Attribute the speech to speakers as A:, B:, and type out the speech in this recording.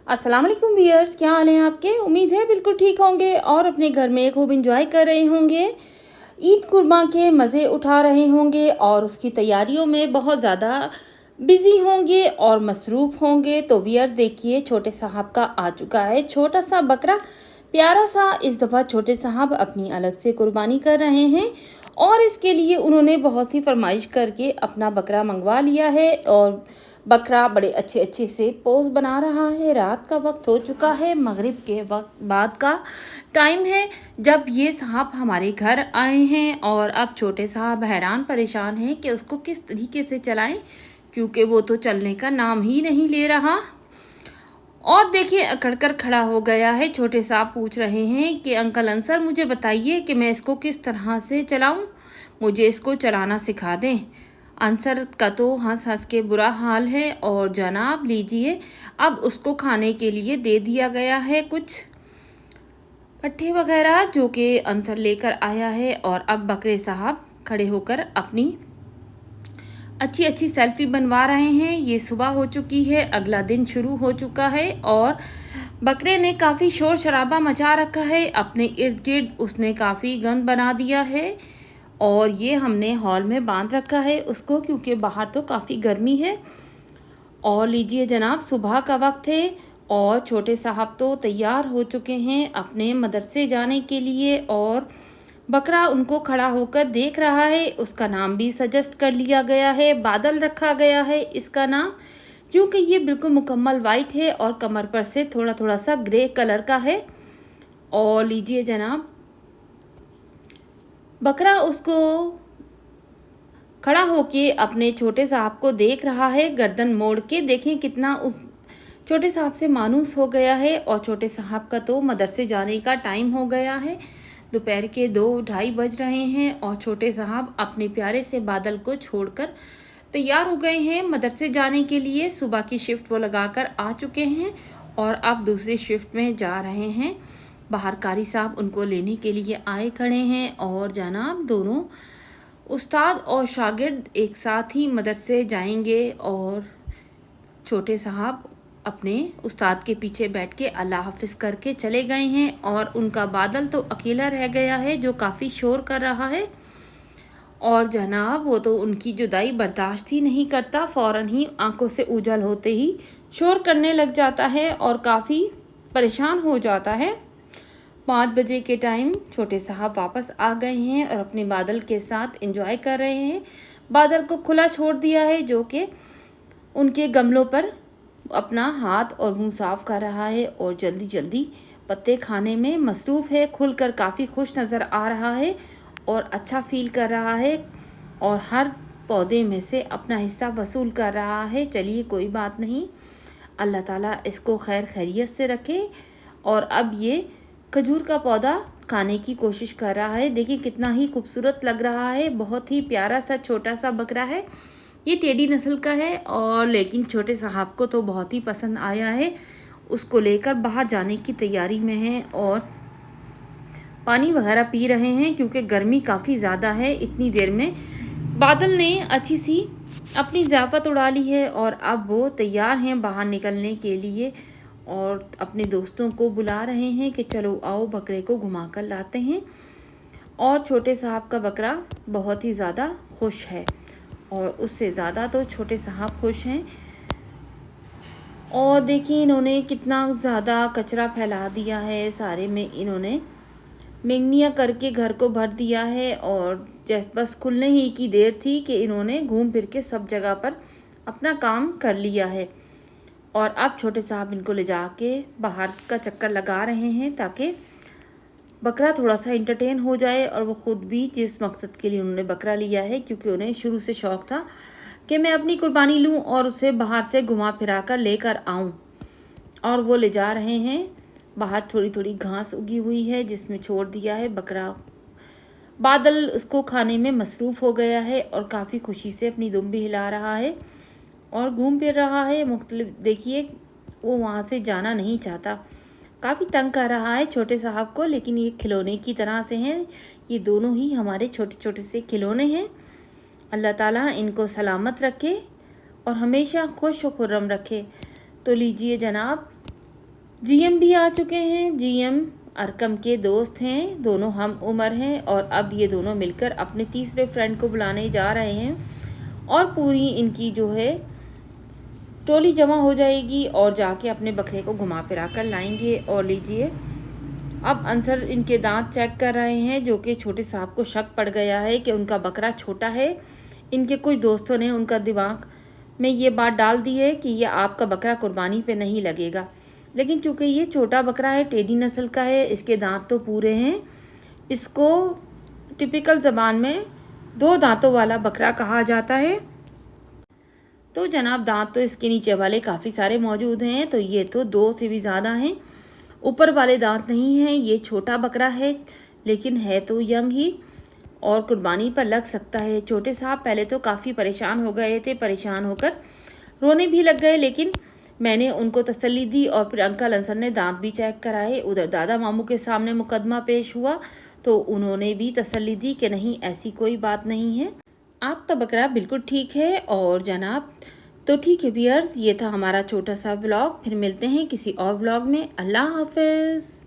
A: अस्सलाम वालेकुम व्यूअर्स, क्या हाल हैं आपके। उम्मीद है बिल्कुल ठीक होंगे और अपने घर में खूब इंजॉय कर रहे होंगे। ईद कुर्बान के मज़े उठा रहे होंगे और उसकी तैयारियों में बहुत ज़्यादा बिज़ी होंगे और मसरूफ़ होंगे। तो व्यूअर्स देखिए, छोटे साहब का आ चुका है छोटा सा बकरा, प्यारा सा। इस दफ़ा छोटे साहब अपनी अलग से कुर्बानी कर रहे हैं और इसके लिए उन्होंने बहुत सी फरमाइश करके अपना बकरा मंगवा लिया है और बकरा बड़े अच्छे अच्छे से पोज बना रहा है। रात का वक्त हो चुका है, मगरिब के वक्त बाद का टाइम है जब ये साहब हमारे घर आए हैं और अब छोटे साहब हैरान परेशान हैं कि उसको किस तरीके से चलाएं, क्योंकि वो तो चलने का नाम ही नहीं ले रहा। और देखिए, अकड़ कर खड़ा हो गया है। छोटे साहब पूछ रहे हैं कि अंकल अंसर मुझे बताइए कि मैं इसको किस तरह से चलाऊं, मुझे इसको चलाना सिखा दें। अंसर का तो हंस हंस के बुरा हाल है और जनाब लीजिए, अब उसको खाने के लिए दे दिया गया है कुछ पट्टे वगैरह जो कि अंसर लेकर आया है। और अब बकरे साहब खड़े होकर अपनी अच्छी अच्छी सेल्फी बनवा रहे हैं। ये सुबह हो चुकी है, अगला दिन शुरू हो चुका है और बकरे ने काफ़ी शोर शराबा मचा रखा है। अपने इर्द गिर्द उसने काफ़ी गंद बना दिया है और ये हमने हॉल में बांध रखा है उसको, क्योंकि बाहर तो काफ़ी गर्मी है। और लीजिए जनाब, सुबह का वक्त है और छोटे साहब तो तैयार हो चुके हैं अपने मदरसे जाने के लिए और बकरा उनको खड़ा होकर देख रहा है। उसका नाम भी सजेस्ट कर लिया गया है, बादल रखा गया है इसका नाम, क्योंकि ये बिल्कुल मुकम्मल वाइट है और कमर पर से थोड़ा थोड़ा सा ग्रे कलर का है। और लीजिए जनाब, बकरा उसको खड़ा होके अपने छोटे साहब को देख रहा है, गर्दन मोड़ के। देखें कितना उस छोटे साहब से मानूस हो गया है। और छोटे साहब का तो मदरसे जाने का टाइम हो गया है, दोपहर के 2-2:30 बज रहे हैं और छोटे साहब अपने प्यारे से बादल को छोड़कर तैयार हो गए हैं मदरसे जाने के लिए। सुबह की शिफ्ट वो लगाकर आ चुके हैं और अब दूसरी शिफ्ट में जा रहे हैं। बाहर कारी साहब उनको लेने के लिए आए खड़े हैं और जनाब दोनों उस्ताद और शागिर्द एक साथ ही मदरसे जाएंगे और छोटे साहब अपने उस्ताद के पीछे बैठ के अल्लाह हाफिज़ करके चले गए हैं और उनका बादल तो अकेला रह गया है जो काफ़ी शोर कर रहा है। और जनाब वो तो उनकी जुदाई बर्दाश्त ही नहीं करता, फ़ौरन ही आंखों से ओझल होते ही शोर करने लग जाता है और काफ़ी परेशान हो जाता है। 5 बजे के टाइम छोटे साहब वापस आ गए हैं और अपने बादल के साथ एंजॉय कर रहे हैं। बादल को खुला छोड़ दिया है जो कि उनके गमलों पर अपना हाथ और मुंह साफ कर रहा है और जल्दी जल्दी पत्ते खाने में मसरूफ़ है। खुलकर काफ़ी खुश नज़र आ रहा है और अच्छा फील कर रहा है और हर पौधे में से अपना हिस्सा वसूल कर रहा है। चलिए कोई बात नहीं, अल्लाह ताला इसको खैर खैरियत से रखे। और अब ये खजूर का पौधा खाने की कोशिश कर रहा है। देखिए कितना ही खूबसूरत लग रहा है, बहुत ही प्यारा सा छोटा सा बकरा है। ये टेडी नस्ल का है और लेकिन छोटे साहब को तो बहुत ही पसंद आया है। उसको लेकर बाहर जाने की तैयारी में हैं और पानी वगैरह पी रहे हैं क्योंकि गर्मी काफ़ी ज़्यादा है। इतनी देर में बादल ने अच्छी सी अपनी ज़ियाफ़त उड़ा ली है और अब वो तैयार हैं बाहर निकलने के लिए और अपने दोस्तों को बुला रहे हैं कि चलो आओ बकरे को घुमा कर लाते हैं। और छोटे साहब का बकरा बहुत ही ज़्यादा खुश है और उससे ज़्यादा तो छोटे साहब खुश हैं। और देखिए इन्होंने कितना ज़्यादा कचरा फैला दिया है, सारे में इन्होंने मेंगनिया करके घर को भर दिया है और जैस बस खुलने ही की देर थी कि इन्होंने घूम फिर के सब जगह पर अपना काम कर लिया है। और अब छोटे साहब इनको ले जा के बाहर का चक्कर लगा रहे हैं ताकि बकरा थोड़ा सा इंटरटेन हो जाए और वो ख़ुद भी जिस मकसद के लिए उन्होंने बकरा लिया है, क्योंकि उन्हें शुरू से शौक़ था कि मैं अपनी कुर्बानी लूं और उसे बाहर से घुमा फिरा कर लेकर आऊं। और वो ले जा रहे हैं बाहर, थोड़ी थोड़ी घास उगी हुई है जिसमें छोड़ दिया है बकरा। बादल उसको खाने में मसरूफ़ हो गया है और काफ़ी खुशी से अपनी दुम भी हिला रहा है और घूम फिर रहा है मुख्तलिफ। देखिए वो वहाँ से जाना नहीं चाहता, काफ़ी तंग कर रहा है छोटे साहब को, लेकिन ये खिलौने की तरह से हैं। ये दोनों ही हमारे छोटे छोटे से खिलौने हैं। अल्लाह ताला इनको सलामत रखे और हमेशा खुश व खुर्रम रखे। तो लीजिए जनाब, जीएम भी आ चुके हैं। जीएम अरकम के दोस्त हैं, दोनों हम उम्र हैं और अब ये दोनों मिलकर अपने तीसरे फ्रेंड को बुलाने जा रहे हैं और पूरी इनकी जो है टोली जमा हो जाएगी और जाके अपने बकरे को घुमा फिरा कर लाएंगे। और लीजिए, अब अंसर इनके दांत चेक कर रहे हैं, जो कि छोटे साहब को शक पड़ गया है कि उनका बकरा छोटा है। इनके कुछ दोस्तों ने उनका दिमाग में ये बात डाल दी है कि ये आपका बकरा कुर्बानी पे नहीं लगेगा, लेकिन चूंकि ये छोटा बकरा है, टेडी नस्ल का है, इसके दांत तो पूरे हैं। इसको टिपिकल ज़बान में 2 दांतों वाला बकरा कहा जाता है। तो जनाब, दांत तो इसके नीचे वाले काफ़ी सारे मौजूद हैं, तो ये तो 2 से भी ज़्यादा हैं। ऊपर वाले दांत नहीं हैं। ये छोटा बकरा है, लेकिन है तो यंग ही और कुर्बानी पर लग सकता है। छोटे साहब पहले तो काफ़ी परेशान हो गए थे, परेशान होकर रोने भी लग गए, लेकिन मैंने उनको तसल्ली दी और फिर अंकल अंसर ने दांत भी चेक कराए। उधर दादा मामू के सामने मुकदमा पेश हुआ तो उन्होंने भी तसल्ली दी कि नहीं, ऐसी कोई बात नहीं है, आपका बकरा बिल्कुल ठीक है। और जनाब, तो ठीक है व्यूअर्स, ये था हमारा छोटा सा व्लॉग। फिर मिलते हैं किसी और व्लॉग में। अल्लाह हाफिज़।